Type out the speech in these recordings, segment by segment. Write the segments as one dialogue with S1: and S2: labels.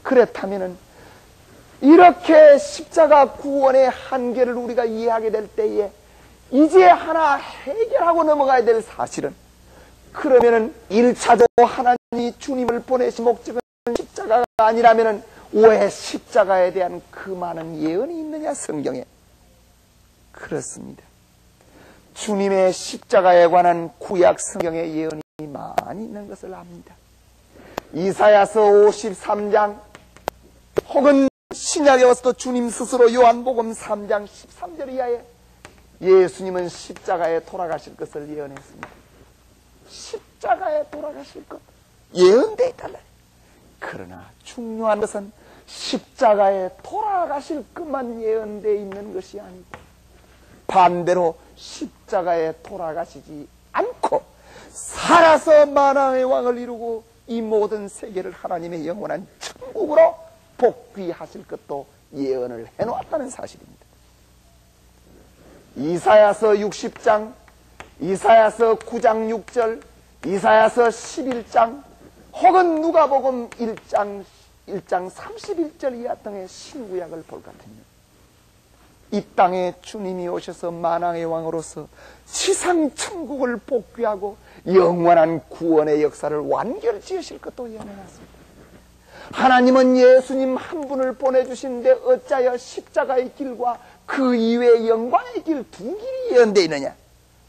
S1: 그렇다면은 이렇게 십자가 구원의 한계를 우리가 이해하게 될 때에 이제 하나 해결하고 넘어가야 될 사실은, 그러면은 1차적으로 하나님이 주님을 보내신 목적은 십자가가 아니라면은 왜 십자가에 대한 그 많은 예언이 있느냐 성경에? 그렇습니다. 주님의 십자가에 관한 구약 성경의 예언이 많이 있는 것을 압니다. 이사야서 53장 혹은 신약에 와서도 주님 스스로 요한복음 3장 13절 이하에 예수님은 십자가에 돌아가실 것을 예언했습니다. 십자가에 돌아가실 것 예언되어 있단 말이에요. 그러나 중요한 것은 십자가에 돌아가실 것만 예언되어 있는 것이 아니고 반대로 십자가에 돌아가시지 않고 살아서 만왕의 왕을 이루고 이 모든 세계를 하나님의 영원한 천국으로 복귀하실 것도 예언을 해놓았다는 사실입니다. 이사야서 60장, 이사야서 9장 6절, 이사야서 11장 혹은 누가복음 1장 31절 이하 등의 신구약을 볼 같으면 이 땅에 주님이 오셔서 만왕의 왕으로서 지상 천국을 복귀하고 영원한 구원의 역사를 완결지으실 것도 예언해놨습니다. 하나님은 예수님 한 분을 보내주시는데 어찌하여 십자가의 길과 그 이외의 영광의 길 두 길이 예언되어 있느냐?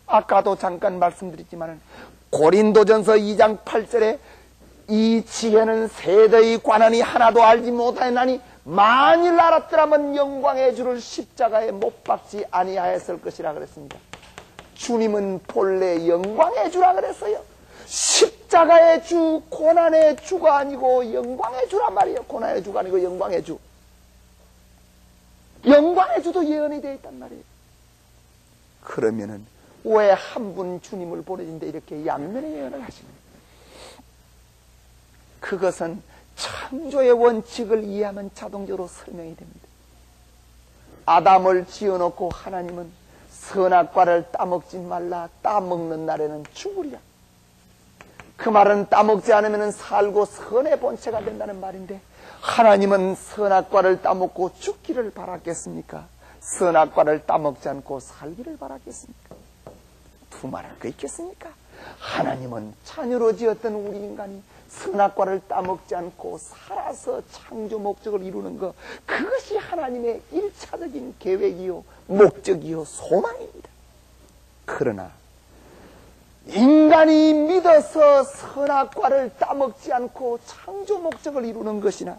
S1: 아까도 잠깐 말씀드렸지만 고린도전서 2장 8절에 이 지혜는 세대의 관원이 하나도 알지 못하였나니 만일 알았더라면 영광의 주를 십자가에 못 박지 아니하였을 것이라 그랬습니다. 주님은 본래 영광의 주라 그랬어요. 십자가의 주, 고난의 주가 아니고 영광의 주란 말이에요. 고난의 주가 아니고 영광의 주. 영광의 주도 예언이 되어 있단 말이에요. 그러면은 왜 한 분 주님을 보내신데 이렇게 양면의 예언을 하시는 거예요? 그것은 창조의 원칙을 이해하면 자동적으로 설명이 됩니다. 아담을 지어놓고 하나님은 선악과를 따먹지 말라, 따먹는 날에는 죽으리라. 그 말은 따먹지 않으면 살고 선의 본체가 된다는 말인데 하나님은 선악과를 따먹고 죽기를 바랐겠습니까? 선악과를 따먹지 않고 살기를 바랐겠습니까? 두 말할 거 있겠습니까? 하나님은 자녀로 지었던 우리 인간이 선악과를 따먹지 않고 살아서 창조 목적을 이루는 것, 그것이 하나님의 일차적인 계획이요 목적이요 소망입니다. 그러나 인간이 믿어서 선악과를 따먹지 않고 창조 목적을 이루는 것이나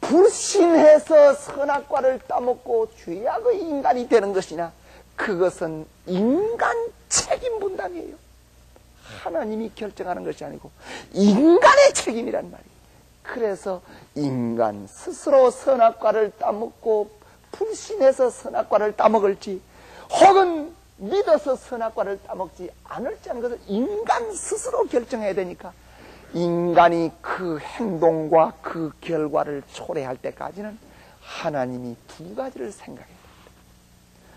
S1: 불신해서 선악과를 따먹고 죄악의 인간이 되는 것이나 그것은 인간 책임 분담이에요. 하나님이 결정하는 것이 아니고 인간의 책임이란 말이에요. 그래서 인간 스스로 선악과를 따먹고 불신해서 선악과를 따먹을지 혹은 믿어서 선악과를 따먹지 않을지 하는 것을 인간 스스로 결정해야 되니까 인간이 그 행동과 그 결과를 초래할 때까지는 하나님이 두 가지를 생각해야 됩니다.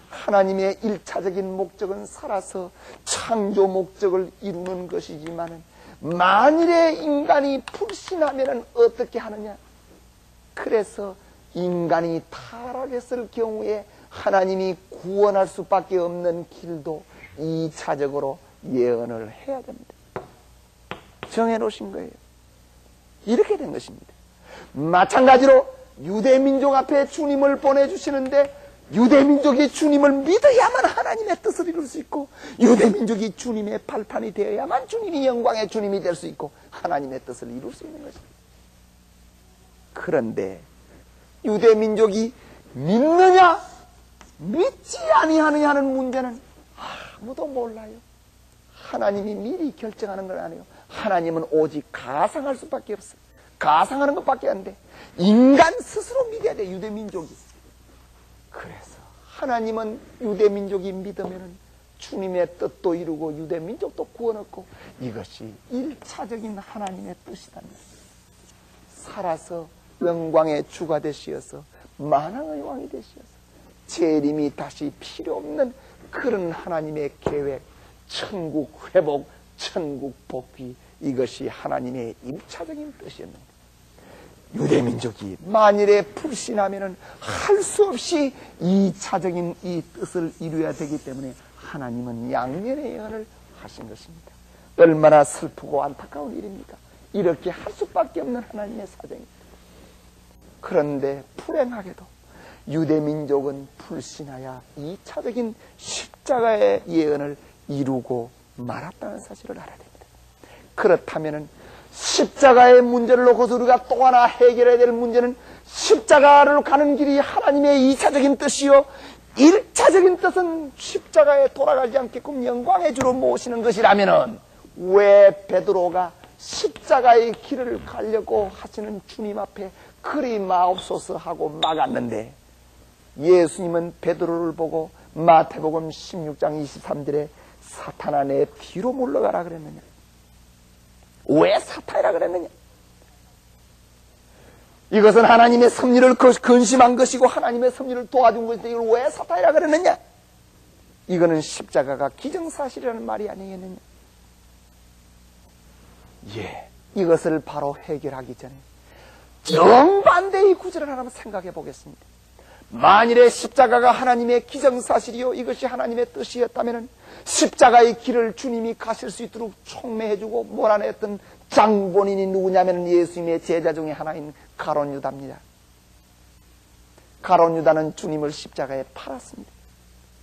S1: 하나님의 일차적인 목적은 살아서 창조 목적을 이루는 것이지만 만일에 인간이 불신하면 어떻게 하느냐? 그래서 인간이 타락했을 경우에 하나님이 구원할 수밖에 없는 길도 2차적으로 예언을 해야 됩니다. 정해놓으신 거예요. 이렇게 된 것입니다. 마찬가지로 유대민족 앞에 주님을 보내주시는데 유대민족이 주님을 믿어야만 하나님의 뜻을 이룰 수 있고 유대민족이 주님의 발판이 되어야만 주님이 영광의 주님이 될 수 있고 하나님의 뜻을 이룰 수 있는 것입니다. 그런데 유대민족이 믿느냐 믿지 아니하느냐 하는 문제는 아무도 몰라요. 하나님이 미리 결정하는 건 아니에요. 하나님은 오직 가상할 수밖에 없어요. 가상하는 것밖에 안 돼. 인간 스스로 믿어야 돼, 유대민족이. 그래서 하나님은 유대민족이 믿으면 주님의 뜻도 이루고 유대민족도 구원 얻고 이것이 일차적인 하나님의 뜻이다. 살아서 영광의 주가 되시어서 만왕의 왕이 되시어서 재림이 다시 필요 없는 그런 하나님의 계획, 천국 회복, 천국 복귀, 이것이 하나님의 일차적인 뜻이었는데 유대민족이 만일에 불신하면은 할 수 없이 2차적인 이 뜻을 이루어야 되기 때문에 하나님은 양면의 예언을 하신 것입니다. 얼마나 슬프고 안타까운 일입니까? 이렇게 할 수밖에 없는 하나님의 사정입니다. 그런데 불행하게도 유대민족은 불신하여 2차적인 십자가의 예언을 이루고 말았다는 사실을 알아야 됩니다. 그렇다면 십자가의 문제를 놓고서 우리가 또 하나 해결해야 될 문제는 십자가를 가는 길이 하나님의 2차적인 뜻이요 1차적인 뜻은 십자가에 돌아가지 않게끔 영광의 주로 모시는 것이라면 왜 베드로가 십자가의 길을 가려고 하시는 주님 앞에 그리 마옵소서 하고 막았는데 예수님은 베드로를 보고 마태복음 16장 23절에 사탄아 내 뒤로 물러가라 그랬느냐? 왜 사탄이라 그랬느냐? 이것은 하나님의 섭리를 근심한 것이고 하나님의 섭리를 도와준 것인데 이걸 왜 사탄이라 그랬느냐? 이거는 십자가가 기정사실이라는 말이 아니겠느냐? 예, 이것을 바로 해결하기 전에 정반대의 구절을 하나 생각해 보겠습니다. 만일에 십자가가 하나님의 기정사실이요 이것이 하나님의 뜻이었다면 십자가의 길을 주님이 가실 수 있도록 촉매해주고 몰아냈던 장본인이 누구냐면 예수님의 제자 중에 하나인 가룟 유다입니다. 가룟 유다는 주님을 십자가에 팔았습니다.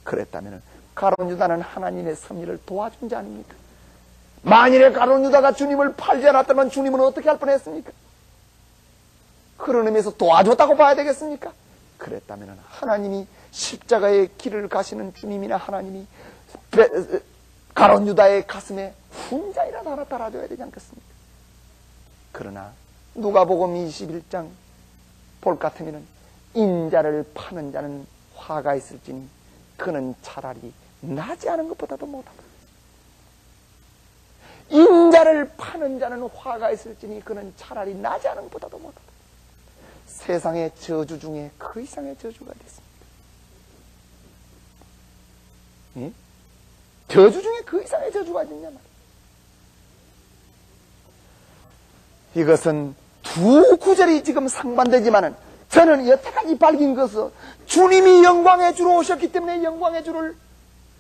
S1: 그랬다면 가룟 유다는 하나님의 섭리를 도와준 자 아닙니까? 만일에 가룟 유다가 주님을 팔지 않았다면 주님은 어떻게 할 뻔했습니까? 그런 의미에서 도와줬다고 봐야 되겠습니까? 그랬다면 하나님이 십자가의 길을 가시는 주님이나 하나님이 가룟 유다의 가슴에 훈장이라도 하나 달아줘야 되지 않겠습니까? 그러나 누가복음 21장 볼 것 같으면 인자를 파는 자는 화가 있을지니 그는 차라리 나지 않은 것보다도 못하다. 인자를 파는 자는 화가 있을지니 그는 차라리 나지 않은 것보다도 못하다. 세상의 저주 중에 그 이상의 저주가 됐습니다. 예? 저주 중에 그 이상의 저주가 있냐 말이야. 이것은 두 구절이 지금 상반되지만은 저는 여태까지 밝힌 것은 주님이 영광의 주로 오셨기 때문에 영광의 주를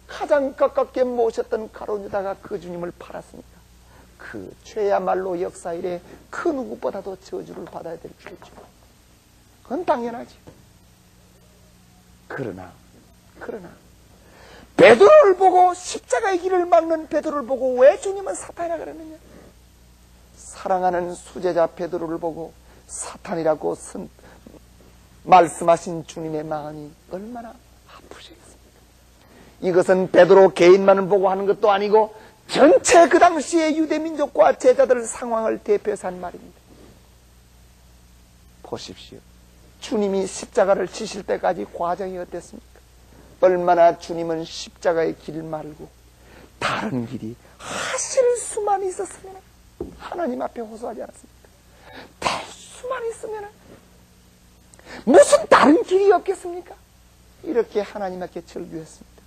S1: 가장 가깝게 모셨던 가룟 유다가 그 주님을 팔았으니까 그 죄야말로 역사 이래 그 누구보다도 저주를 받아야 될 죄죠. 그건 당연하지. 그러나 베드로를 보고 십자가의 길을 막는 베드로를 보고 왜 주님은 사탄이라 그랬느냐? 사랑하는 수제자 베드로를 보고 사탄이라고 말씀하신 주님의 마음이 얼마나 아프시겠습니까? 이것은 베드로 개인만을 보고 하는 것도 아니고 전체 그 당시의 유대민족과 제자들 상황을 대표해서 한 말입니다. 보십시오. 주님이 십자가를 지실 때까지 과정이 어땠습니까? 얼마나 주님은 십자가의 길 말고 다른 길이 하실 수만 있었으면 하나님 앞에 호소하지 않았습니까? 될 수만 있으면 무슨 다른 길이 없겠습니까? 이렇게 하나님 앞에 절규했습니다.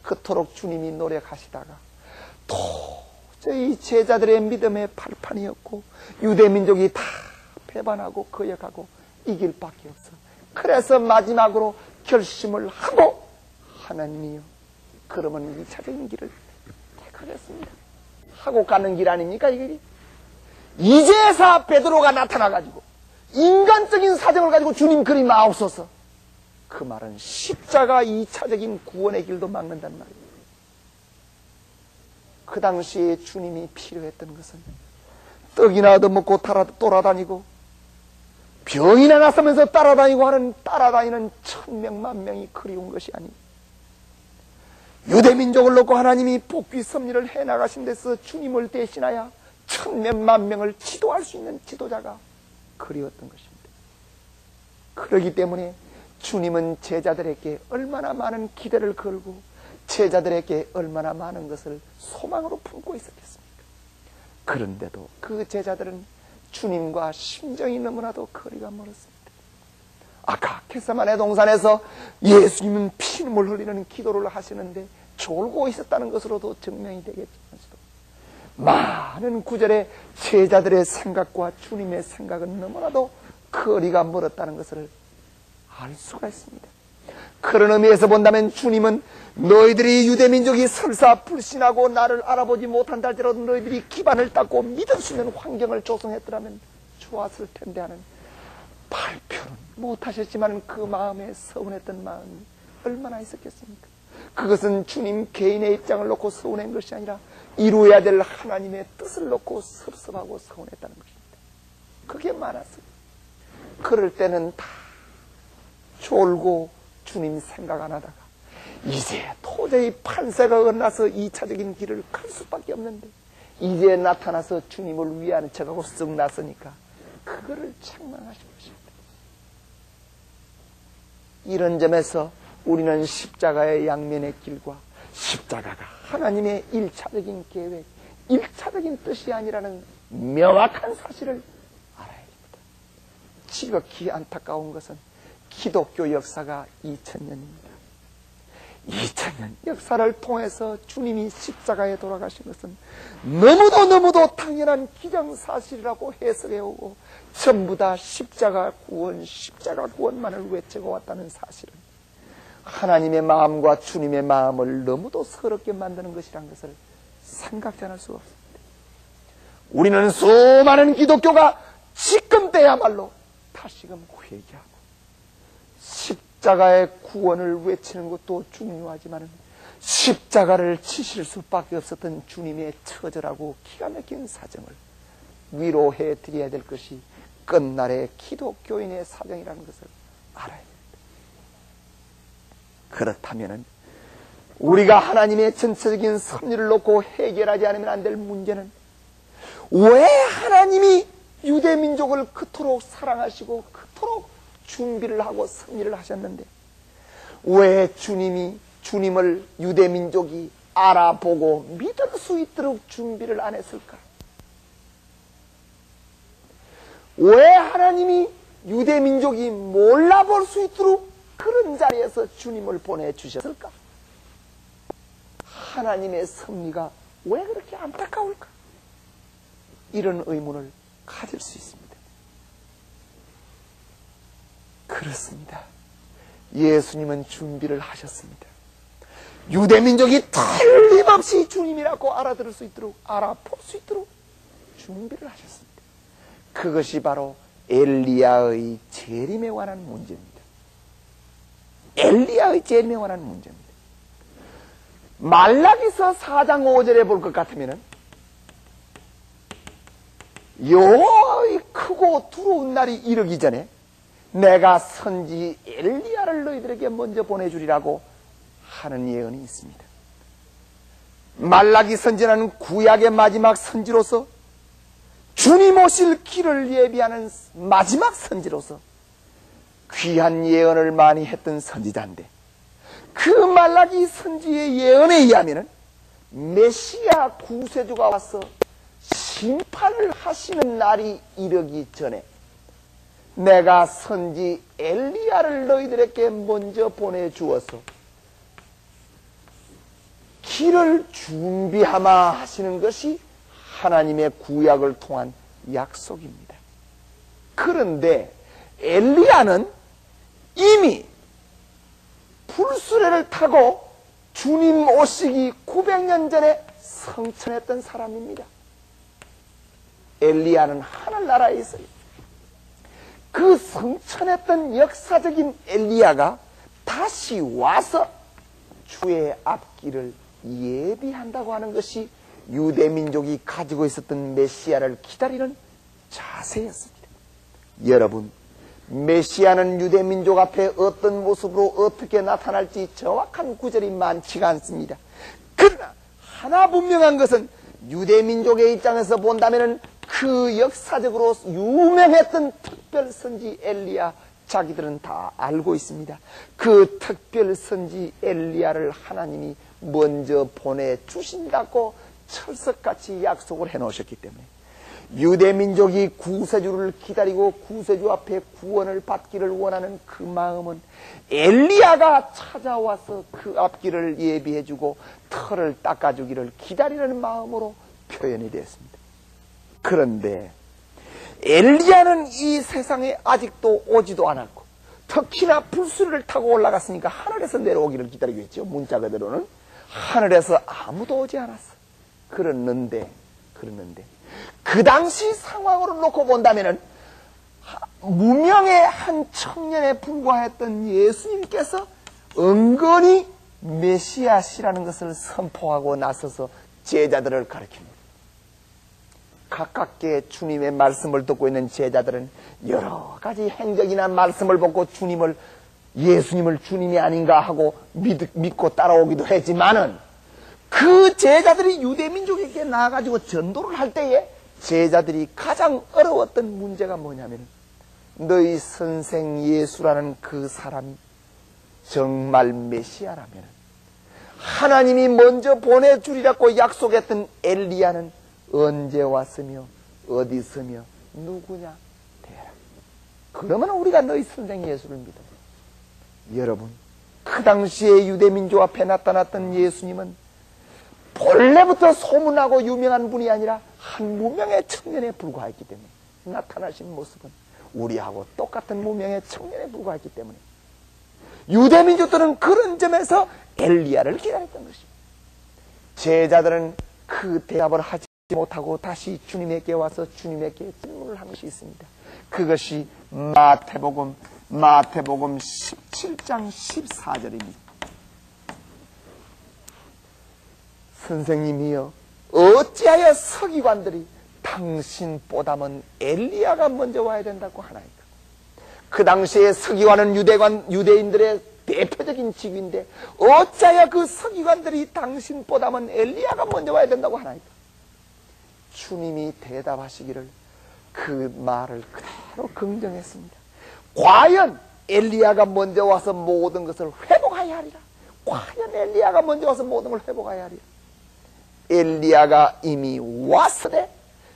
S1: 그토록 주님이 노력하시다가 도저히 제자들의 믿음의 발판이었고 유대민족이 다 배반하고 거역하고 이길 밖에 없어. 그래서 마지막으로 결심을 하고 하나님이요 그러면 2차적인 길을 택하겠습니다 하고 가는 길 아닙니까? 이 길이 이제서 베드로가 나타나가지고 인간적인 사정을 가지고 주님 그리 마옵소서 그 말은 십자가 2차적인 구원의 길도 막는단 말이에요. 그 당시에 주님이 필요했던 것은 떡이나 얻어먹고 돌아다니고 병이나 났으면서 따라다니는 1000명 10,000명이 그리운 것이 아니에요. 유대민족을 놓고 하나님이 복귀 섭리를 해나가신 데서 주님을 대신하여 1000명 10,000명을 지도할 수 있는 지도자가 그리웠던 것입니다. 그러기 때문에 주님은 제자들에게 얼마나 많은 기대를 걸고 제자들에게 얼마나 많은 것을 소망으로 품고 있었겠습니까? 그런데도 그 제자들은 주님과 심정이 너무나도 거리가 멀었습니다. 아까 겟세마네 동산에서 예수님은 피눈물 흘리는 기도를 하시는데 졸고 있었다는 것으로도 증명이 되겠지만서도 많은 구절에 제자들의 생각과 주님의 생각은 너무나도 거리가 멀었다는 것을 알 수가 있습니다. 그런 의미에서 본다면 주님은 너희들이 유대민족이 설사 불신하고 나를 알아보지 못한다 할지라도 너희들이 기반을 닦고 믿을 수 있는 환경을 조성했더라면 좋았을 텐데 하는 발표는 못하셨지만 그 마음에 서운했던 마음이 얼마나 있었겠습니까? 그것은 주님 개인의 입장을 놓고 서운한 것이 아니라 이루어야 될 하나님의 뜻을 놓고 섭섭하고 서운했다는 것입니다. 그게 많았어요. 그럴 때는 다 졸고 주님 생각 안 하다가 이제 도저히 판세가 끝나서 2차적인 길을 갈 수밖에 없는데 이제 나타나서 주님을 위하는 척하고 쓱 났으니까 그거를 책망하신 것입니다. 이런 점에서 우리는 십자가의 양면의 길과 십자가가 하나님의 1차적인 계획, 1차적인 뜻이 아니라는 명확한 사실을 알아야 됩니다. 지극히 안타까운 것은 기독교 역사가 2000년입니다. 2000년 역사를 통해서 주님이 십자가에 돌아가신 것은 너무도 당연한 기정사실이라고 해석해오고 전부 다 십자가 구원만을 외치고 왔다는 사실은 하나님의 마음과 주님의 마음을 너무도 서럽게 만드는 것이란 것을 생각지 않을 수가 없습니다. 우리는 수많은 기독교가 지금 때야말로 다시금 회개하고 십자가의 구원을 외치는 것도 중요하지만 십자가를 치실 수밖에 없었던 주님의 처절하고 기가 막힌 사정을 위로해 드려야 될 것이 끝날의 기독교인의 사정이라는 것을 알아야 됩니다. 그렇다면 우리가 하나님의 전체적인 섭리를 놓고 해결하지 않으면 안 될 문제는 왜 하나님이 유대민족을 그토록 사랑하시고 그토록 준비를 하고 섭리를 하셨는데 왜 주님을 유대민족이 알아보고 믿을 수 있도록 준비를 안 했을까? 왜 하나님이 유대민족이 몰라볼 수 있도록 그런 자리에서 주님을 보내주셨을까? 하나님의 섭리가 왜 그렇게 안타까울까? 이런 의문을 가질 수 있습니다. 그렇습니다. 예수님은 준비를 하셨습니다. 유대민족이 틀림없이 주님이라고 알아들을 수 있도록 알아볼 수 있도록 준비를 하셨습니다. 그것이 바로 엘리야의 재림에 관한 문제입니다. 엘리야의 재림에 관한 문제입니다. 말라기서 4장 5절에 볼 것 같으면 여호와의 크고 두려운 날이 이르기 전에 내가 선지 엘리야를 너희들에게 먼저 보내주리라고 하는 예언이 있습니다. 말라기 선지자는 구약의 마지막 선지로서 주님 오실 길을 예비하는 마지막 선지로서 귀한 예언을 많이 했던 선지자인데 그 말라기 선지의 예언에 의하면 메시아 구세주가 와서 심판을 하시는 날이 이르기 전에 내가 선지 엘리야를 너희들에게 먼저 보내주어서 길을 준비하마 하시는 것이 하나님의 구약을 통한 약속입니다. 그런데 엘리야는 이미 불수레를 타고 주님 오시기 900년 전에 성천했던 사람입니다. 엘리야는 하늘나라에 있어요. 그 성천했던 역사적인 엘리야가 다시 와서 주의 앞길을 예비한다고 하는 것이 유대민족이 가지고 있었던 메시아를 기다리는 자세였습니다. 여러분, 메시아는 유대민족 앞에 어떤 모습으로 어떻게 나타날지 정확한 구절이 많지가 않습니다. 그러나 하나 분명한 것은 유대민족의 입장에서 본다면 그 역사적으로 유명했던 특별선지 엘리야 자기들은 다 알고 있습니다. 그 특별선지 엘리야를 하나님이 먼저 보내주신다고 철석같이 약속을 해놓으셨기 때문에 유대민족이 구세주를 기다리고 구세주 앞에 구원을 받기를 원하는 그 마음은 엘리야가 찾아와서 그 앞길을 예비해주고 털을 닦아주기를 기다리는 마음으로 표현이 되었습니다. 그런데 엘리야는 이 세상에 아직도 오지도 않았고, 특히나 불수리를 타고 올라갔으니까 하늘에서 내려오기를 기다리고 있죠. 문자 그대로는 하늘에서 아무도 오지 않았어. 그랬는데 그 당시 상황으로 놓고 본다면은 무명의 한 청년에 불과했던 예수님께서 은근히 메시아시라는 것을 선포하고 나서서 제자들을 가르칩니다. 가깝게 주님의 말씀을 듣고 있는 제자들은 여러 가지 행적이나 말씀을 보고 예수님을 주님이 아닌가 하고 믿고 따라오기도 했지만은, 그 제자들이 유대민족에게 나와가지고 전도를 할 때에 제자들이 가장 어려웠던 문제가 뭐냐면, 너희 선생 예수라는 그 사람이 정말 메시아라면 하나님이 먼저 보내주리라고 약속했던 엘리야는 언제 왔으며 어디 있으며 누구냐 대라. 그러면 우리가 너희 선생 예수를 믿어. 여러분, 그 당시에 유대민족 앞에 나타났던 예수님은 본래부터 소문나고 유명한 분이 아니라 한 무명의 청년에 불과했기 때문에, 나타나신 모습은 우리하고 똑같은 무명의 청년에 불과했기 때문에 유대민족들은 그런 점에서 엘리야를 기다렸던 것입니다. 제자들은 그 대답을 하지 못하고 다시 주님에게 와서 주님에게 질문을 한 것이 있습니다. 그것이 마태복음 17장 14절입니다. 선생님이여, 어찌하여 서기관들이 당신보다는 엘리야가 먼저 와야 된다고 하나이까? 그 당시에 서기관은 유대인들의 대표적인 직위인데 어찌하여 그 서기관들이 당신보다는 엘리야가 먼저 와야 된다고 하나이까? 주님이 대답하시기를 그 말을 그대로 긍정했습니다. 과연 엘리야가 먼저 와서 모든 것을 회복하여 하리라. 과연 엘리야가 먼저 와서 모든 걸 회복하여 하리라. 엘리야가 이미 왔으되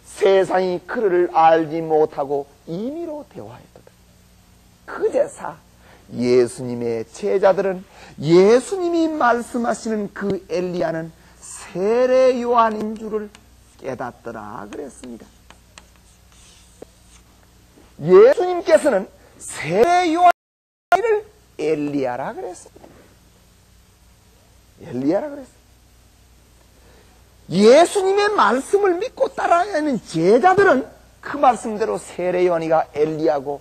S1: 세상이 그를 알지 못하고 임의로 대화했도다. 그제사 예수님의 제자들은 예수님이 말씀하시는 그 엘리야는 세례 요한인 줄을 깨닫더라 그랬습니다. 예수님께서는 세례 요한을 엘리야라 그랬습니다. 엘리야라 그랬습니다. 예수님의 말씀을 믿고 따라야 하는 제자들은 그 말씀대로 세례 요한이가 엘리야고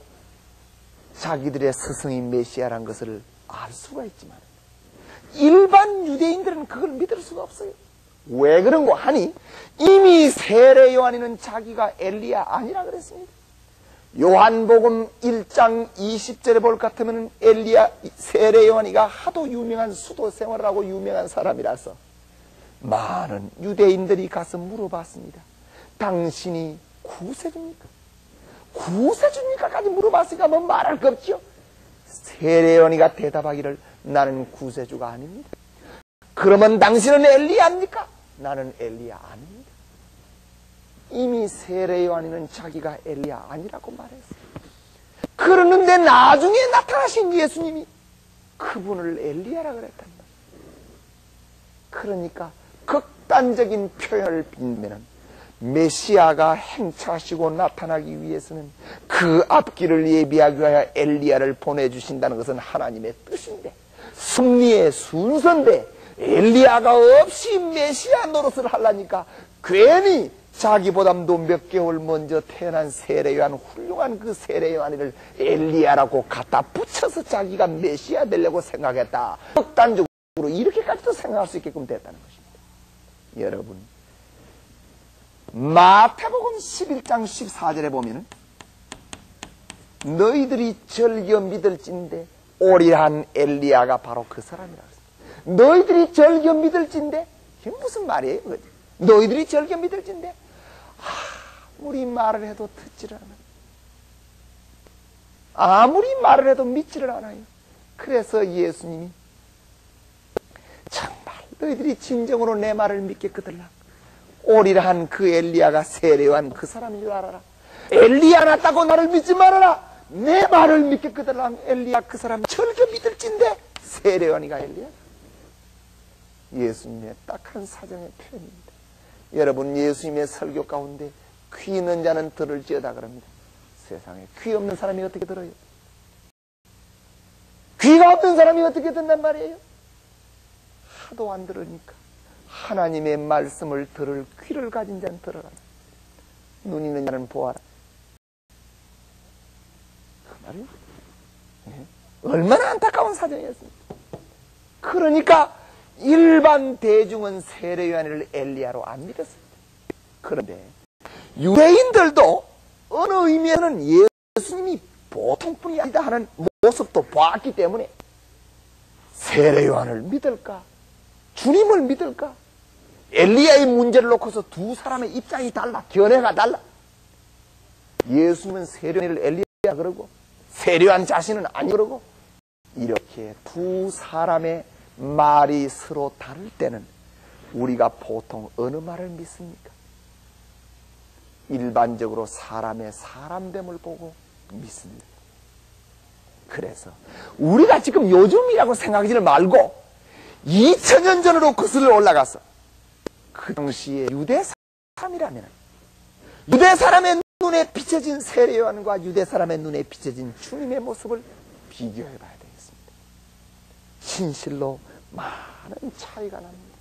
S1: 자기들의 스승인 메시아란 것을 알 수가 있지만, 일반 유대인들은 그걸 믿을 수가 없어요. 왜 그런고 하니 이미 세례 요한이는 자기가 엘리야 아니라 그랬습니다. 요한복음 1장 20절에 볼 것 같으면 세례 요한이가 하도 유명한 수도 생활을 하고 유명한 사람이라서 많은 유대인들이 가서 물어봤습니다. 당신이 구세주입니까? 구세주입니까까지 물어봤으니까 뭐 말할 거 없죠. 세례 요한이가 대답하기를 나는 구세주가 아닙니다. 그러면 당신은 엘리야입니까? 나는 엘리야 아닙니다. 이미 세례 요한이는 자기가 엘리야 아니라고 말했어요. 그러는데 나중에 나타나신 예수님이 그분을 엘리야라 그랬단 말이에요. 그러니까 극단적인 표현을 빌면은 메시아가 행차하시고 나타나기 위해서는 그 앞길을 예비하기 위하여 엘리야를 보내주신다는 것은 하나님의 뜻인데, 승리의 순서인데 엘리야가 없이 메시아 노릇을 하려니까 괜히 자기보다도 몇 개월 먼저 태어난 세례 요한, 훌륭한 그 세례 요한이를 엘리야라고 갖다 붙여서 자기가 메시아 되려고 생각했다. 극단적으로 이렇게까지도 생각할 수 있게끔 됐다는 것입니다. 여러분, 마태복음 11장 14절에 보면은 너희들이 절겨 믿을진대 오리한 엘리야가 바로 그 사람이라고 했습니다. 너희들이 절겨 믿을진대, 이게 무슨 말이에요? 너희들이 절겨 믿을진대 아무리 말을 해도 듣지를 않아요. 아무리 말을 해도 믿지를 않아요. 그래서 예수님이 정말 너희들이 진정으로 내 말을 믿겠거들라. 오리라 한 그 엘리야가 세례요한 그 사람인 줄 알아라. 엘리야 났다고 나를 믿지 말아라. 내 말을 믿겠거들라. 엘리야 그 사람 절겨 믿을진데 세례요한이가 엘리야. 예수님의 딱한 사정의 표현입니다. 여러분, 예수님의 설교 가운데 귀 있는 자는 들을지어다 그럽니다. 세상에 귀 없는 사람이 어떻게 들어요? 귀가 없는 사람이 어떻게 듣단 말이에요? 하도 안 들으니까 하나님의 말씀을 들을 귀를 가진 자는 들어라. 눈 있는 자는 보아라. 그 말이에요. 네. 얼마나 안타까운 사정이었습니까? 그러니까 일반 대중은 세례 요한을 엘리야로 안 믿었습니다. 그런데 유대인들도 어느 의미에는 예수님이 보통뿐이 아니다 하는 모습도 보았기 때문에 세례 요한을 믿을까? 주님을 믿을까? 엘리야의 문제를 놓고서 두 사람의 입장이 달라. 견해가 달라. 예수님은 세례 요한을 엘리야 그러고 세례 요한 자신은 아니 그러고, 이렇게 두 사람의 말이 서로 다를 때는 우리가 보통 어느 말을 믿습니까? 일반적으로 사람의 사람됨을 보고 믿습니다. 그래서 우리가 지금 요즘이라고 생각하지를 말고 2000년 전으로 거슬러 올라가서 그 당시에 유대 사람이라면 유대 사람의 눈에 비춰진 세례 요한과 유대 사람의 눈에 비춰진 주님의 모습을 비교해 봐야 되겠습니다. 진실로 많은 차이가 납니다.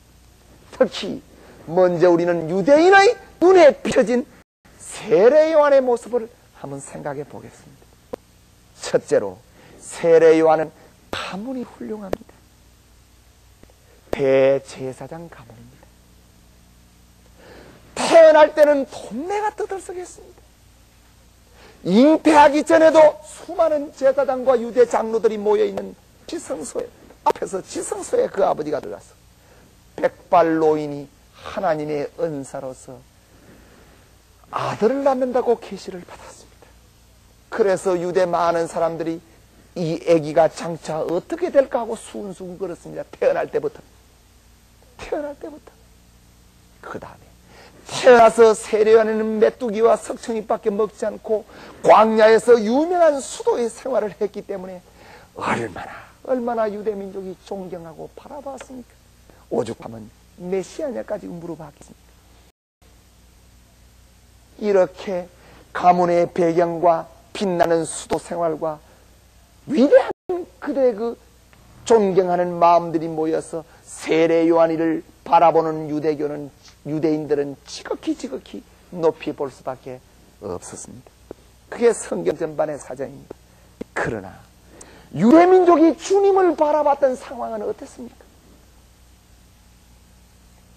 S1: 특히 먼저 우리는 유대인의 눈에 비춰진 세례 요한의 모습을 한번 생각해 보겠습니다. 첫째로 세례 요한은 가문이 훌륭합니다. 대제사장 가문입니다. 태어날 때는 동네가 떠들썩했습니다. 잉태하기 전에도 수많은 제사장과 유대 장로들이 모여있는 지성소에, 앞에서 지성소에 그 아버지가 들어가서 백발노인이 하나님의 은사로서 아들을 낳는다고 계시를 받았습니다. 그래서 유대 많은 사람들이 이 아기가 장차 어떻게 될까 하고 순순 걸었습니다. 태어날 때부터. 그 다음에 태어나서 세례 요한에는 메뚜기와 석청잎밖에 먹지 않고 광야에서 유명한 수도의 생활을 했기 때문에 얼마나 유대 민족이 존경하고 바라봤습니까? 오죽하면 메시아냐까지 물어봤겠습니까? 이렇게 가문의 배경과 빛나는 수도 생활과 위대한 그들의 그 존경하는 마음들이 모여서 세례 요한이를 바라보는 유대인들은 지극히 높이 볼 수밖에 없었습니다. 그게 성경 전반의 사정입니다. 그러나 유대민족이 주님을 바라봤던 상황은 어땠습니까?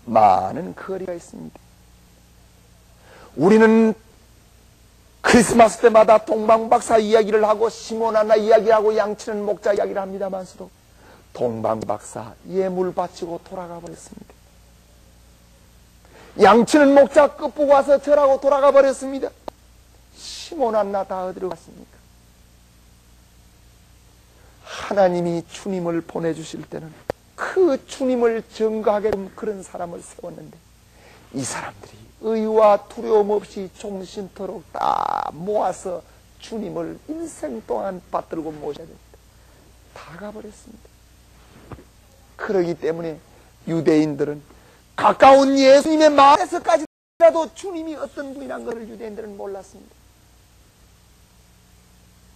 S1: 많은 거리가 있습니다. 우리는 크리스마스 때마다 동방박사 이야기를 하고 시몬 하나 이야기하고 양치는 목자 이야기를 합니다만서도 동방박사 예물 바치고 돌아가 버렸습니다. 양치는 목자 끝보고 와서 절하고 돌아가 버렸습니다. 시몬 하나 다 어디로 갔습니까? 하나님이 주님을 보내주실 때는 그 주님을 증거하게끔 그런 사람을 세웠는데 이 사람들이 의와 두려움 없이 종신토록 다 모아서 주님을 인생 동안 받들고 모셔야 됩니다. 다 가버렸습니다. 그러기 때문에 유대인들은 가까운 예수님의 마음에서까지라도 주님이 어떤 분이란 것을 유대인들은 몰랐습니다.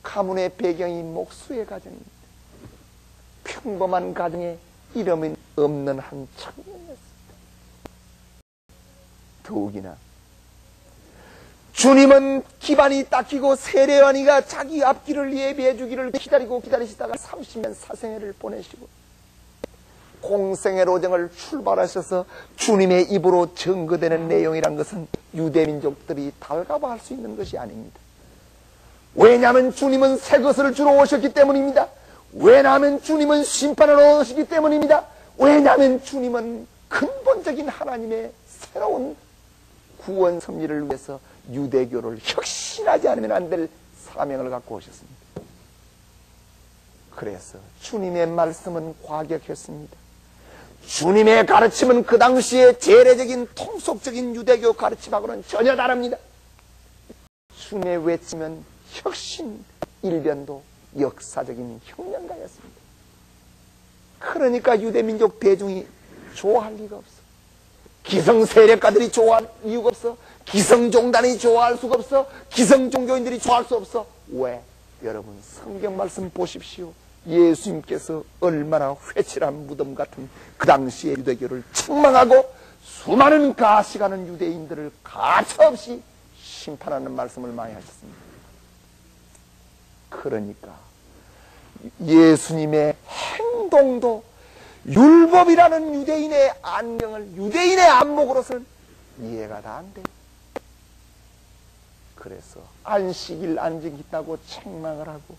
S1: 가문의 배경이 목수의 가정입니다. 평범한 가정에 이름이 없는 한 청년이었습니다. 더욱이나 주님은 기반이 닦이고 세례 요한이가 자기 앞길을 예비해 주기를 기다리시다가 30년 사생애를 보내시고 공생의 로정을 출발하셔서 주님의 입으로 증거되는 내용이란 것은 유대민족들이 달가워할 수 있는 것이 아닙니다. 왜냐하면 주님은 새 것을 주러 오셨기 때문입니다. 왜냐하면 주님은 심판을 오시기 때문입니다. 왜냐하면 주님은 근본적인 하나님의 새로운 구원 섭리를 위해서 유대교를 혁신하지 않으면 안 될 사명을 갖고 오셨습니다. 그래서 주님의 말씀은 과격했습니다. 주님의 가르침은 그 당시에 재래적인 통속적인 유대교 가르침하고는 전혀 다릅니다. 주님의 외치면 혁신, 일변도 역사적인 혁명가였습니다. 그러니까 유대민족 대중이 좋아할 리가 없어. 기성세력가들이 좋아할 이유가 없어. 기성종단이 좋아할 수가 없어. 기성종교인들이 좋아할 수 없어. 왜? 여러분 성경 말씀 보십시오. 예수님께서 얼마나 회칠한 무덤 같은 그 당시의 유대교를 책망하고 수많은 가시가는 유대인들을 가차없이 심판하는 말씀을 많이 하셨습니다. 그러니까 예수님의 행동도 율법이라는 유대인의 안경을, 유대인의 안목으로서는 이해가 다 안 돼요. 그래서 안식일 안 지킨다고 책망을 하고,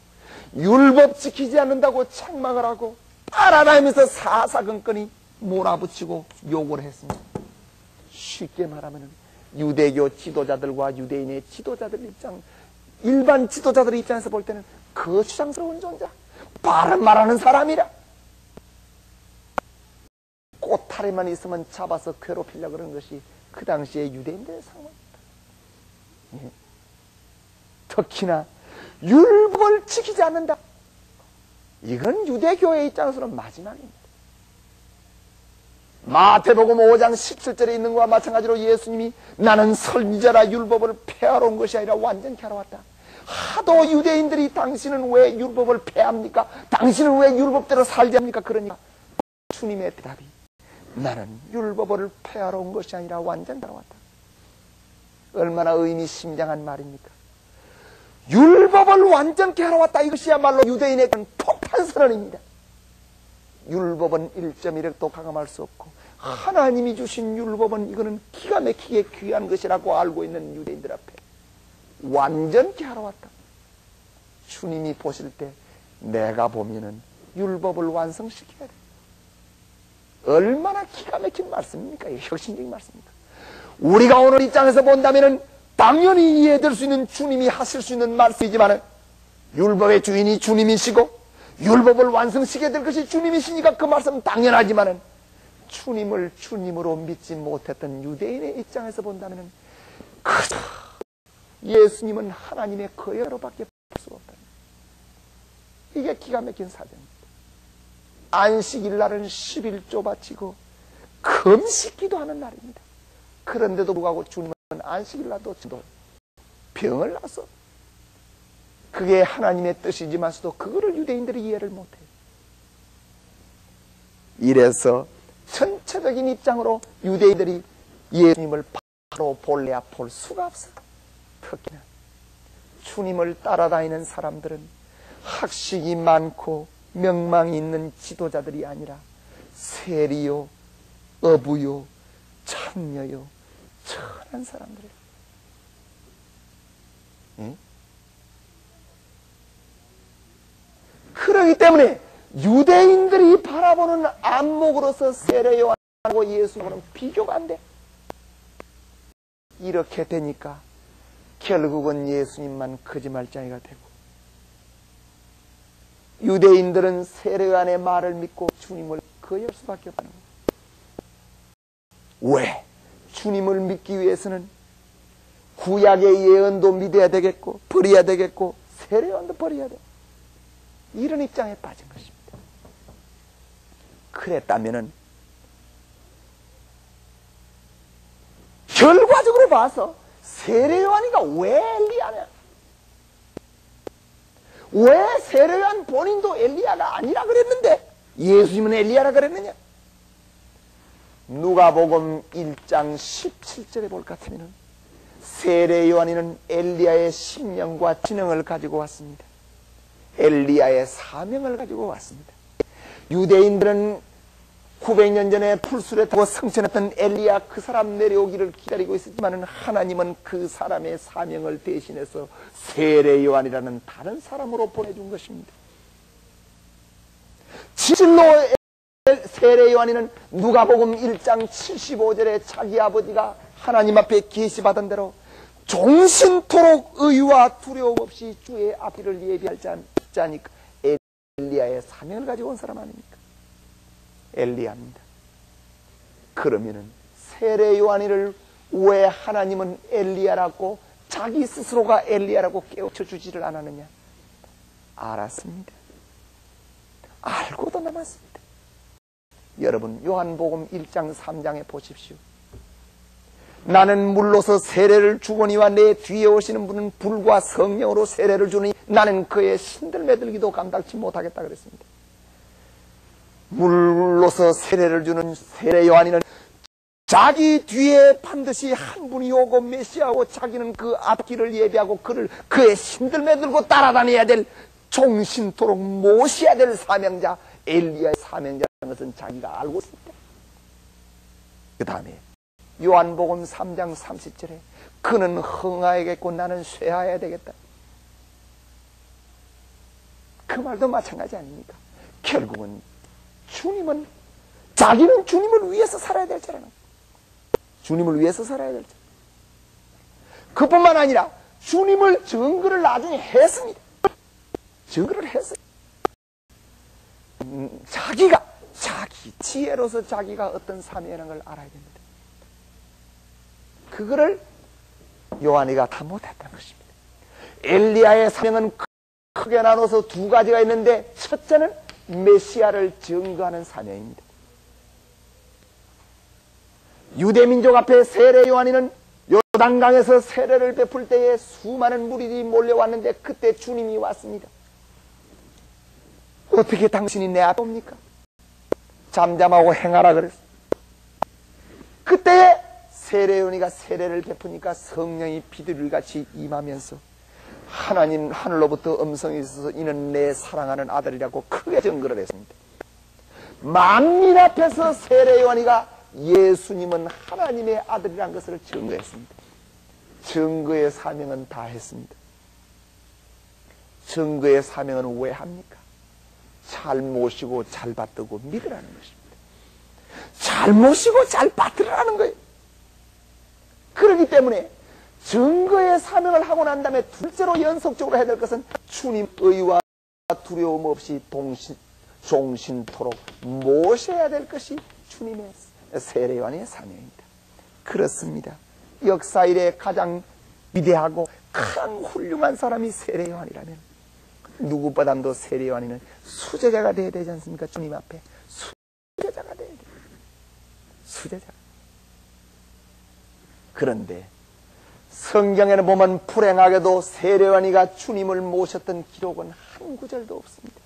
S1: 율법 지키지 않는다고 책망을 하고, 따라다니면서 사사건건이 몰아붙이고 욕을 했습니다. 쉽게 말하면 유대교 지도자들과 유대인의 지도자들 입장, 일반 지도자들 입장에서 볼 때는 거추장스러운 존재, 바른 말하는 사람이라. 꼬타리만 있으면 잡아서 괴롭히려고 그러는 것이 그 당시의 유대인들의 상황입니다. 예. 특히나 율법을 지키지 않는다. 이건 유대교의 입장에서는 마지막입니다. 마태복음 5장 17절에 있는 것과 마찬가지로 예수님이 나는 선지자라 율법을 폐하러 온 것이 아니라 완전케 하러 왔다. 하도 유대인들이 당신은 왜 율법을 폐합니까? 당신은 왜 율법대로 살지 합니까? 그러니까 주님의 대답이 나는 율법을 폐하러 온 것이 아니라 완전케 하러 왔다. 얼마나 의미심장한 말입니까? 율법을 완전케 하러 왔다. 이것이야말로 유대인의 폭탄선언입니다. 율법은 1.1획도 가감할 수 없고 하나님이 주신 율법은 이거는 기가 막히게 귀한 것이라고 알고 있는 유대인들 앞에 완전케 하러 왔다. 주님이 보실 때 내가 보면은 율법을 완성시켜야 돼. 얼마나 기가 막힌 말씀입니까? 혁신적인 말씀입니다. 우리가 오늘 입장에서 본다면은 당연히 이해될 수 있는 주님이 하실 수 있는 말씀이지만 율법의 주인이 주님이시고 율법을 완성시켜야 될 것이 주님이시니까 그 말씀은 당연하지만 주님을 주님으로 믿지 못했던 유대인의 입장에서 본다면 그저 예수님은 하나님의 거여로밖에 볼 수가 없다. 이게 기가 막힌 사정입니다. 안식일 날은 11조 바치고 금식기도 하는 날입니다. 그런데도 불구하고 주님은 안식일 날도 병을 나서 그게 하나님의 뜻이지만서도 그거를 유대인들이 이해를 못해요. 이래서 전체적인 입장으로 유대인들이 예수님을 바로 볼래야 볼 수가 없어요. 특히나 주님을 따라다니는 사람들은 학식이 많고 명망이 있는 지도자들이 아니라 세리요, 어부요, 창녀요, 천한 사람들이에요. 응? 그렇기 때문에 유대인들이 바라보는 안목으로서 세례 요한하고 예수님은 비교가 안 돼. 이렇게 되니까 결국은 예수님만 거짓말쟁이가 되고 유대인들은 세례 요한의 말을 믿고 주님을 거역할 수밖에 없는 거예요. 왜? 주님을 믿기 위해서는 구약의 예언도 믿어야 되겠고 버려야 되겠고 세례 요한도 버려야 돼. 이런 입장에 빠진 것입니다. 그랬다면은 결과적으로 봐서 세례 요한이가 왜 엘리야냐? 왜 세례 요한 본인도 엘리야가 아니라 그랬는데 예수님은 엘리야라 그랬느냐? 누가복음 1장 17절에 볼 것 같으면 세례 요한이는 엘리야의 심령과 지능을 가지고 왔습니다. 엘리야의 사명을 가지고 왔습니다. 유대인들은 900년 전에 풀술에 타고 승천했던 엘리야 그 사람 내려오기를 기다리고 있었지만 하나님은 그 사람의 사명을 대신해서 세례 요한이라는 다른 사람으로 보내준 것입니다. 진실로 세례 요한이는 누가복음 1장 75절에 자기 아버지가 하나님 앞에 계시받은 대로 종신토록 의와 두려움 없이 주의 앞길을 예비할 자니까 엘리야의 사명을 가지고 온 사람 아닙니까? 엘리야입니다. 그러면은 세례 요한이를 왜 하나님은 엘리야라고 자기 스스로가 엘리야라고 깨우쳐 주지를 않았느냐? 알았습니다. 알고도 남았습니다. 여러분 요한복음 1장 3장에 보십시오. 나는 물로서 세례를 주거니와 내 뒤에 오시는 분은 불과 성령으로 세례를 주니 나는 그의 신들매들기도 감당치 못하겠다 그랬습니다. 물로서 세례를 주는 세례 요한이는 자기 뒤에 반드시 한 분이 오고 메시아고 자기는 그 앞길을 예비하고 그의 신들매들고 따라다녀야 될 종신토록 모셔야 될 사명자, 엘리야의 사명자라는 것은 자기가 알고 있습니다. 그 다음에 요한복음 3장 30절에 그는 흥하야겠고 나는 쇠하여야 되겠다. 그 말도 마찬가지 아닙니까? 결국은 자기는 주님을 위해서 살아야 될 자라는 거예요. 주님을 위해서 살아야 될 자. 그뿐만 아니라 주님을 증거를 나중에 했습니다. 증거를 했어요. 자기 지혜로서 자기가 어떤 사명이라는 걸 알아야 됩니다. 그거를 요한이가 다 못했다는 것입니다. 엘리야의 사명은 크게 나눠서 두 가지가 있는데 첫째는 메시아를 증거하는 사명입니다. 유대민족 앞에 세례 요한이는 요단강에서 세례를 베풀 때에 수많은 무리들이 몰려왔는데 그때 주님이 왔습니다. 어떻게 당신이 내 앞에 옵니까? 잠잠하고 행하라 그랬어요. 그때에 세례 요한이가 세례를 베푸니까 성령이 비둘기같이 임하면서 하나님 하늘로부터 음성이 있어서 이는 내 사랑하는 아들이라고 크게 증거를 했습니다. 만민 앞에서 세례 요한이가 예수님은 하나님의 아들이라는 것을 증거했습니다. 증거의 사명은 다 했습니다. 증거의 사명은 왜 합니까? 잘 모시고 잘 받들고 믿으라는 것입니다. 잘 모시고 잘 받들으라는 거예요. 그렇기 때문에 증거의 사명을 하고 난 다음에 둘째로 연속적으로 해야 될 것은 주님 의와 두려움 없이 종신토록 모셔야 될 것이 주님의 세례 요한의 사명입니다. 그렇습니다. 역사 이래 가장 위대하고 큰 훌륭한 사람이 세례 요한이라면 누구보다도 세례 요한이는 수제자가 되어야 되지 않습니까? 주님 앞에 수제자가 되어야 돼요. 수제자. 그런데 성경에는 보면 불행하게도 세례 요한이가 주님을 모셨던 기록은 한 구절도 없습니다.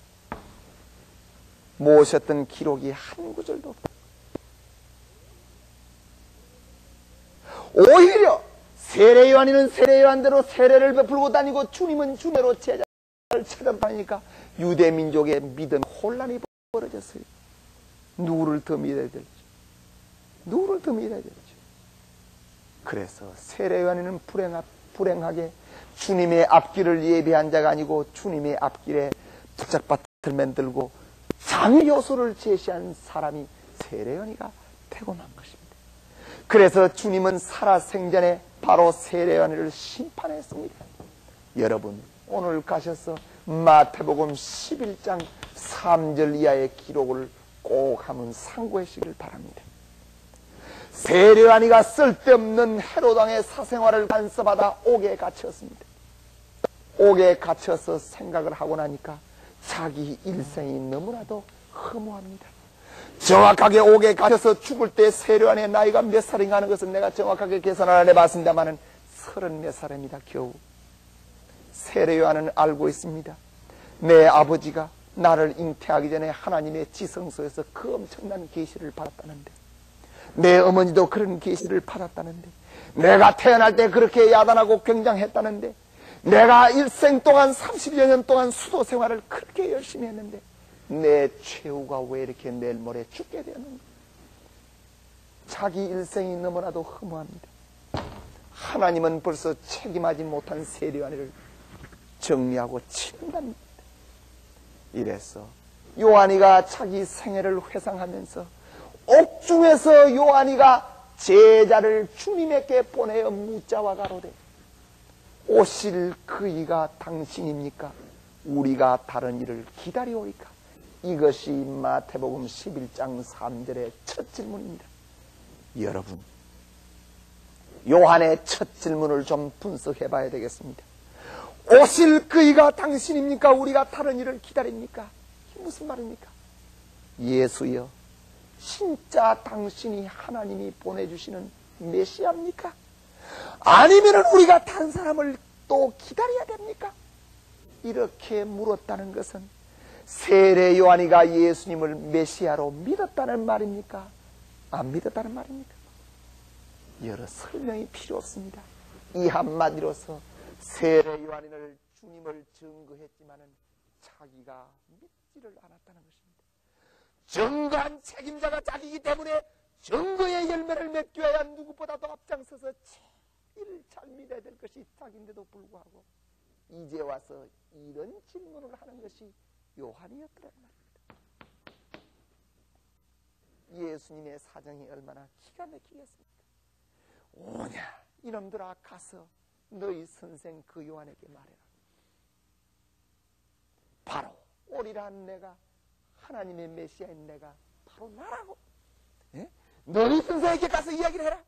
S1: 모셨던 기록이 한 구절도 없습니다. 오히려 세례 요한이는 세례 요한대로 세례를 베풀고 다니고 주님은 주님으로 제자를 찾아다니니까 유대 민족의 믿음 혼란이 벌어졌어요. 누구를 더 믿어야 될지, 누구를 더 믿어야 될지. 그래서 세례 요한이는 불행하게 주님의 앞길을 예비한 자가 아니고 주님의 앞길에 부착밭을 만들고 장애 요소를 제시한 사람이 세례 요한이가 되고 만 것입니다. 그래서 주님은 살아생전에 바로 세례 요한을 심판했습니다. 여러분 오늘 가셔서 마태복음 11장 3절 이하의 기록을 꼭 한번 상고하시길 바랍니다. 세례 요한이가 쓸데없는 헤롯왕의 사생활을 간섭하다 옥에 갇혔습니다. 옥에 갇혀서 생각을 하고 나니까 자기 일생이 너무나도 허무합니다. 정확하게 옥에 갇혀서 죽을 때 세례 요한의 나이가 몇 살인가 하는 것은 내가 정확하게 계산을 안 해봤습니다만은 34 살입니다. 겨우. 세례 요한은 알고 있습니다. 내 아버지가 나를 잉태하기 전에 하나님의 지성소에서 그 엄청난 계시를 받았다는데, 내 어머니도 그런 계시를 받았다는데, 내가 태어날 때 그렇게 야단하고 굉장했다는데, 내가 일생 동안 30여 년 동안 수도 생활을 그렇게 열심히 했는데 내 최후가 왜 이렇게 내일 모레 죽게 되었는가. 자기 일생이 너무나도 허무합니다. 하나님은 벌써 책임하지 못한 세례 요한을 정리하고 치른답니다. 이래서 요한이가 자기 생애를 회상하면서 옥중에서 요한이가 제자를 주님에게 보내어 묻자와 가로되 오실 그이가 당신입니까? 우리가 다른 일을 기다려오리까? 이것이 마태복음 11장 3절의 첫 질문입니다. 여러분, 요한의 첫 질문을 좀 분석해 봐야 되겠습니다. 오실 그이가 당신입니까? 우리가 다른 일을 기다립니까? 이게 무슨 말입니까? 예수여, 진짜 당신이 하나님이 보내주시는 메시아입니까? 아니면 우리가 다른 사람을 또 기다려야 됩니까? 이렇게 물었다는 것은 세례 요한이가 예수님을 메시아로 믿었다는 말입니까? 안 믿었다는 말입니까? 여러 설명이 필요 없습니다. 이 한마디로서 세례 요한을 주님을 증거했지만은 자기가 믿지를 않았다는 것입니다. 증거한 책임자가 자기이기 때문에 증거의 열매를 맺기 위하여 누구보다도 앞장서서 제일 잘 믿어야 될 것이 자기인데도 불구하고 이제 와서 이런 질문을 하는 것이 요한이었더라는 말입니다. 예수님의 사정이 얼마나 기가 막히겠습니까? 오냐 이놈들아, 가서 너희 선생 그 요한에게 말해라. 바로 오리란 내가, 하나님의 메시아인 내가 바로 나라고. 예? 너희 선생에게 가서 이야기를 해라.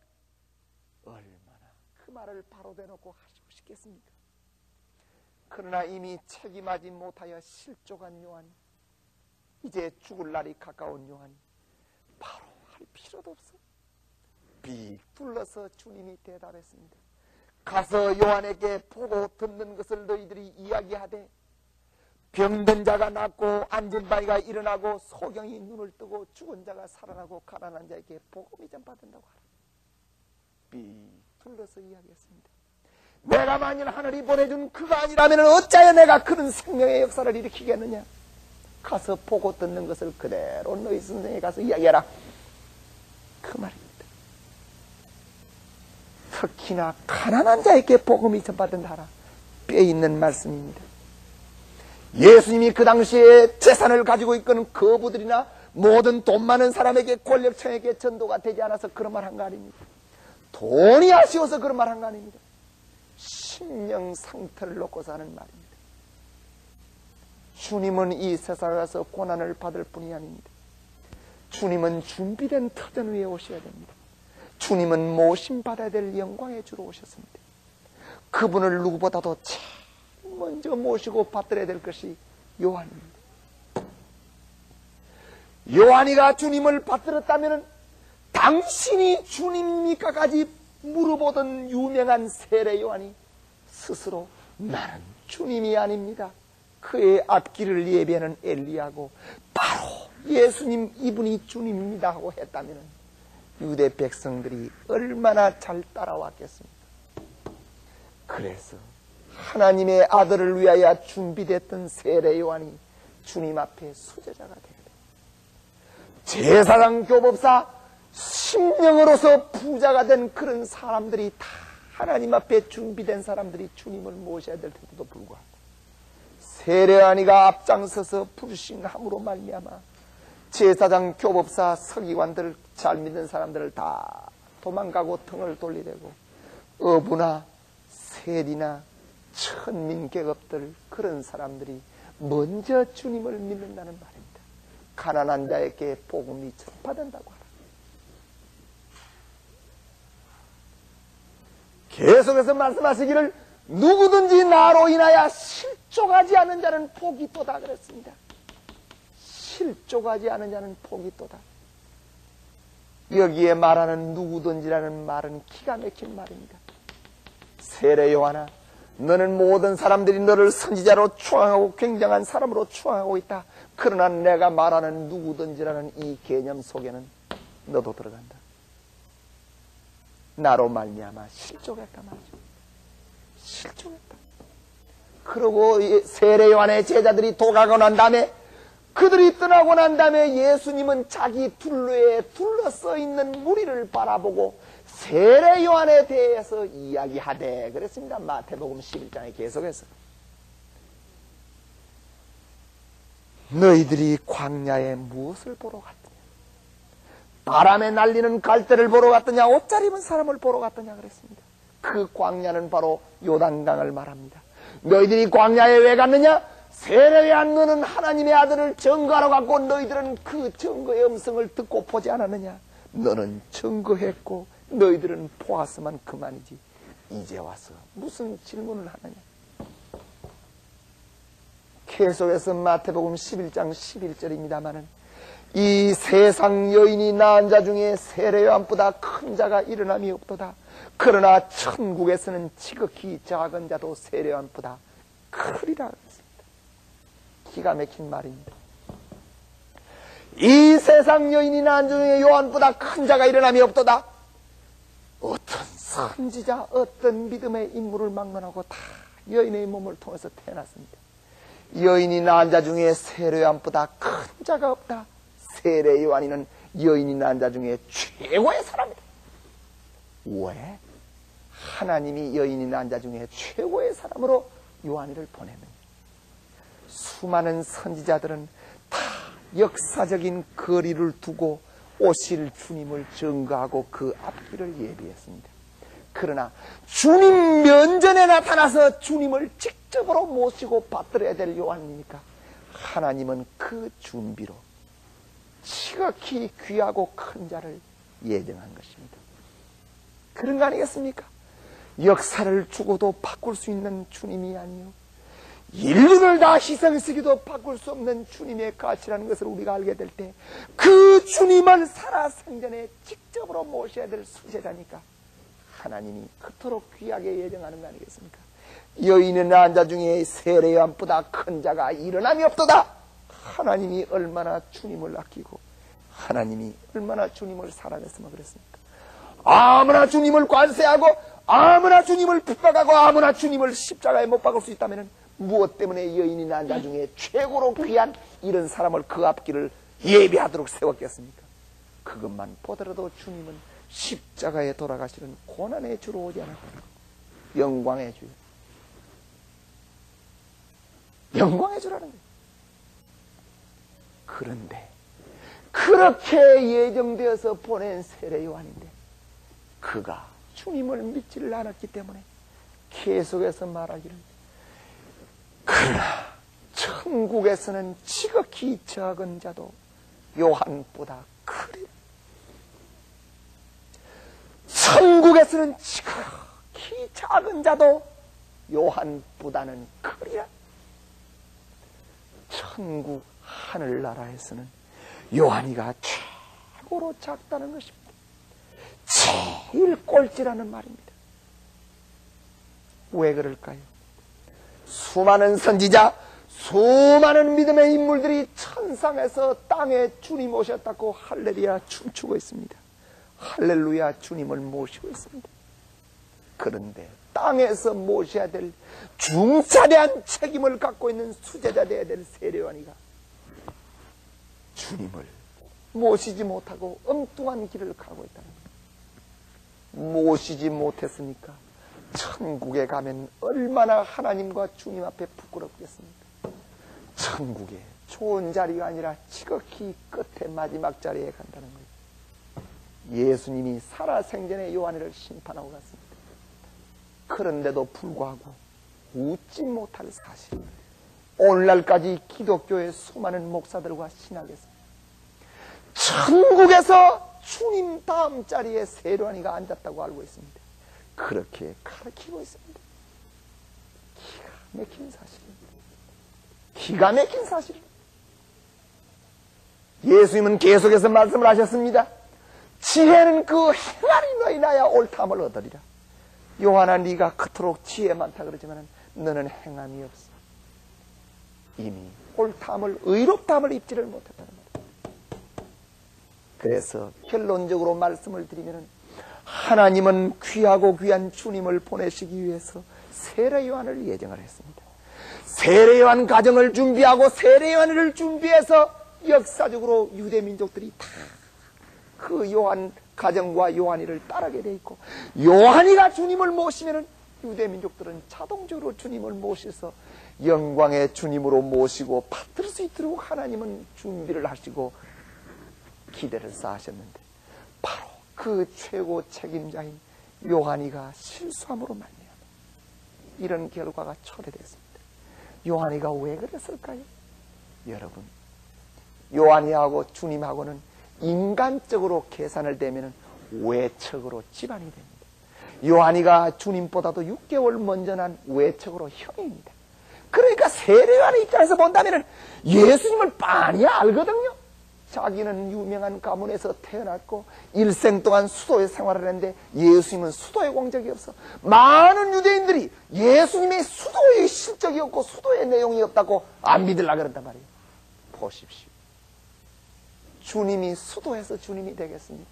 S1: 얼마나 그 말을 바로 대놓고 하시고 싶겠습니까? 그러나 이미 책임하지 못하여 실족한 요한, 이제 죽을 날이 가까운 요한이 바로 할 필요도 없어. 빅 둘러서 주님이 대답했습니다. 가서 요한에게 보고 듣는 것을 너희들이 이야기하되 병든 자가 낫고 앉은 바위가 일어나고 소경이 눈을 뜨고 죽은 자가 살아나고 가난한 자에게 복음이 전파된다고 하라. 빅 둘러서 이야기했습니다. 내가 만일 하늘이 보내준 그가 아니라면 어찌하여 내가 그런 생명의 역사를 일으키겠느냐. 가서 보고 듣는 것을 그대로 너희 선생에 가서 이야기해라. 그 말입니다. 특히나 가난한 자에게 복음이 전파된다 하라. 뼈있는 말씀입니다. 예수님이 그 당시에 재산을 가지고 있던 거부들이나 모든 돈 많은 사람에게, 권력층에게 전도가 되지 않아서 그런 말 한 거 아닙니다. 돈이 아쉬워서 그런 말 한 거 아닙니다. 심령 상태를 놓고서 하는 말입니다. 주님은 이 세상에 와서 고난을 받을 뿐이 아닙니다. 주님은 준비된 터전 위에 오셔야 됩니다. 주님은 모심받아야 될 영광의 주로 오셨습니다. 그분을 누구보다도 제일 먼저 모시고 받들어야 될 것이 요한입니다. 요한이가 주님을 받들었다면 당신이 주님입니까까지 물어보던 유명한 세례 요한이 스스로 나는 주님이 아닙니다. 그의 앞길을 예비하는 엘리야고 바로 예수님 이분이 주님입니다 하고 했다면 유대 백성들이 얼마나 잘 따라왔겠습니까? 그래서 하나님의 아들을 위하여 준비됐던 세례 요한이 주님 앞에 수제자가 되게 됩니다. 제사장 교법사 심령으로서 부자가 된 그런 사람들이 다 하나님 앞에 준비된 사람들이 주님을 모셔야 될 텐데도 불구하고 세례 요한이가 앞장서서 불신함으로 말미암아 제사장 교법사 서기관들 잘 믿는 사람들을 다 도망가고 등을 돌리되고 어부나 세리나 천민계급들 그런 사람들이 먼저 주님을 믿는다는 말입니다. 가난한 자에게 복음이 전파된다고 하라. 계속해서 말씀하시기를 누구든지 나로 인하여 실족하지 않은 자는 복이 있도다 그랬습니다. 실족하지 않은 자는 복이 있도다. 여기에 말하는 누구든지라는 말은 기가 막힌 말입니다. 세례 요한아, 너는 모든 사람들이 너를 선지자로 추앙하고 굉장한 사람으로 추앙하고 있다. 그러나 내가 말하는 누구든지라는 이 개념 속에는 너도 들어간다. 나로 말미암아 실족했다 말이죠. 실족했다. 그리고 세례 요한의 제자들이 도가고 난 다음에 그들이 떠나고 난 다음에 예수님은 자기 둘레에 둘러서 있는 무리를 바라보고 세례 요한에 대해서 이야기하되 그랬습니다. 마태복음 11장에 계속해서 너희들이 광야에 무엇을 보러 갔더냐? 바람에 날리는 갈대를 보러 갔더냐? 옷잘 입은 사람을 보러 갔더냐? 그랬습니다. 그 광야는 바로 요단강을 말합니다. 너희들이 광야에 왜 갔느냐? 세례 요한 너는 하나님의 아들을 증거하러 갔고 너희들은 그 증거의 음성을 듣고 보지 않았느냐? 너는 증거했고 너희들은 보았으면 그만이지 이제 와서 무슨 질문을 하느냐? 계속해서 마태복음 11장 11절입니다마는 이 세상 여인이 낳은 자 중에 세례 요한보다 큰 자가 일어남이 없도다. 그러나 천국에서는 지극히 작은 자도 세례 요한보다 크리라 그랬습니다. 기가 막힌 말입니다. 이 세상 여인이 낳은 자 중에 요한보다 큰 자가 일어남이 없도다. 어떤 선지자, 어떤 믿음의 인물을 막론하고 다 여인의 몸을 통해서 태어났습니다. 여인이 낳은 자 중에 세례 요한보다 큰 자가 없다. 세례 요한이는 여인이 낳은 자 중에 최고의 사람이다. 왜? 하나님이 여인이 낳은 자 중에 최고의 사람으로 요한이를 보냈느냐. 수많은 선지자들은 다 역사적인 거리를 두고 오실 주님을 증거하고 그 앞길을 예비했습니다. 그러나 주님 면전에 나타나서 주님을 직접으로 모시고 받들어야 될 요한이니까 하나님은 그 준비로 지극히 귀하고 큰 자를 예정한 것입니다. 그런 거 아니겠습니까? 역사를 주고도 바꿀 수 있는 주님이 아니요, 인류를 다 희생시키도 바꿀 수 없는 주님의 가치라는 것을 우리가 알게 될 때 그 주님을 살아생전에 직접으로 모셔야 될 수제자니까 하나님이 그토록 귀하게 예정하는 거 아니겠습니까? 여인의 낳은 자 중에 세례 요한보다 큰 자가 일어남이 없도다. 하나님이 얼마나 주님을 아끼고 하나님이 얼마나 주님을 사랑했으면 그랬습니까? 아무나 주님을 관세하고 아무나 주님을 핍박하고 아무나 주님을 십자가에 못 박을 수 있다면 무엇 때문에 여인이 낳은 자 중에 최고로 귀한 이런 사람을 그 앞길을 예비하도록 세웠겠습니까? 그것만 보더라도 주님은 십자가에 돌아가시는 고난의 주로 오지 않았다. 영광의 주요. 영광의 주라는 거예요. 그런데 그렇게 예정되어서 보낸 세례 요한인데 그가 주님을 믿지를 않았기 때문에 계속해서 말하기를, 그러나 천국에서는 지극히 작은 자도 요한보다 크리라. 천국에서는 지극히 작은 자도 요한보다는 크리라. 천국 하늘나라에서는 요한이가 최고로 작다는 것입니다. 제일 꼴찌라는 말입니다. 왜 그럴까요? 수많은 선지자, 수많은 믿음의 인물들이 천상에서 땅에 주님 오셨다고 할렐루야 춤추고 있습니다. 할렐루야 주님을 모시고 있습니다. 그런데 땅에서 모셔야 될 중차대한 책임을 갖고 있는 수제자 되어야 될 세례 요한이가 주님을 모시지 못하고 엉뚱한 길을 가고 있다는 거예요. 모시지 못했으니까 천국에 가면 얼마나 하나님과 주님 앞에 부끄럽겠습니까? 천국에 좋은 자리가 아니라 지극히 끝에 마지막 자리에 간다는 거예요. 예수님이 살아생전에 요한을 심판하고 갔습니다. 그런데도 불구하고 웃지 못할 사실, 오늘날까지 기독교의 수많은 목사들과 신학에서 천국에서 주님 다음 자리에 세례 요한이가 앉았다고 알고 있습니다. 그렇게 가르치고 있습니다. 기가 막힌 사실입니다. 기가 막힌 사실입니다. 예수님은 계속해서 말씀을 하셨습니다. 지혜는 그 행하는 너희 나야 옳다함을 얻으리라. 요한아, 네가 그토록 지혜 많다 그러지만 너는 행함이 없어. 이미 옳다함을, 의롭다함을 입지를 못했다는 말이에요. 그래서 결론적으로 말씀을 드리면 하나님은 귀하고 귀한 주님을 보내시기 위해서 세례 요한을 예정을 했습니다. 세례 요한 가정을 준비하고 세례 요한을 준비해서 역사적으로 유대 민족들이 다 그 요한 가정과 요한이를 따르게 돼 있고, 요한이가 주님을 모시면 유대 민족들은 자동적으로 주님을 모셔서 영광의 주님으로 모시고 받들 수 있도록 하나님은 준비를 하시고 기대를 쌓으셨는데, 바로 그 최고 책임자인 요한이가 실수함으로 말미암아 이런 결과가 초래됐습니다. 요한이가 왜 그랬을까요? 여러분, 요한이하고 주님하고는 인간적으로 계산을 대면 외척으로 집안이 됩니다. 요한이가 주님보다도 6개월 먼저 난 외척으로 형입니다. 그러니까 세례 요한의 입장에서 본다면 예수님을 빤히 알거든요. 자기는 유명한 가문에서 태어났고 일생 동안 수도에 생활을 했는데 예수님은 수도에 온 적이 없어. 많은 유대인들이 예수님의 수도의 실적이 없고 수도의 내용이 없다고 안 믿으려고 그런단 말이에요. 보십시오. 주님이 수도에서 주님이 되겠습니까?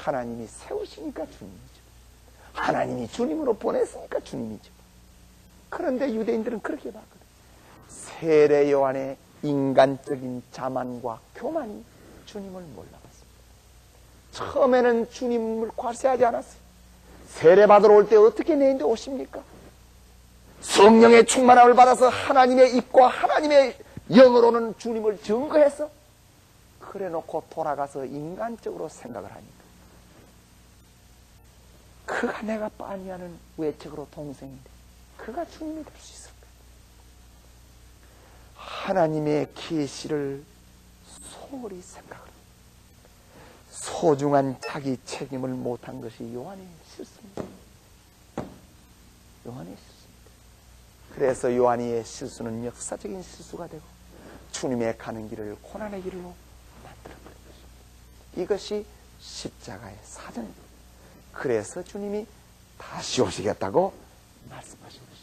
S1: 하나님이 세우시니까 주님이죠. 하나님이 주님으로 보냈으니까 주님이죠. 그런데 유대인들은 그렇게 봤거든요. 세례 요한의 인간적인 자만과 교만이 주님을 몰라봤습니다. 처음에는 주님을 과시하지 않았어요. 세례받으러 올 때 어떻게 내인데 오십니까? 성령의 충만함을 받아서 하나님의 입과 하나님의 영으로는 주님을 증거해서 그래 놓고 돌아가서 인간적으로 생각을 하니까 그가 내가 빠니하는 외적으로 동생인데 그가 주님이 될 수 있을까? 하나님의 계시를 소홀히 생각을 소중한 자기 책임을 못한 것이 요한의 실수입니다. 요한의 실수입니다. 그래서 요한의 실수는 역사적인 실수가 되고 주님의 가는 길을 고난의 길로 만들어버린 것입니다. 이것이 십자가의 사정입니다. 그래서 주님이 다시 오시겠다고 말씀하신 것입니다.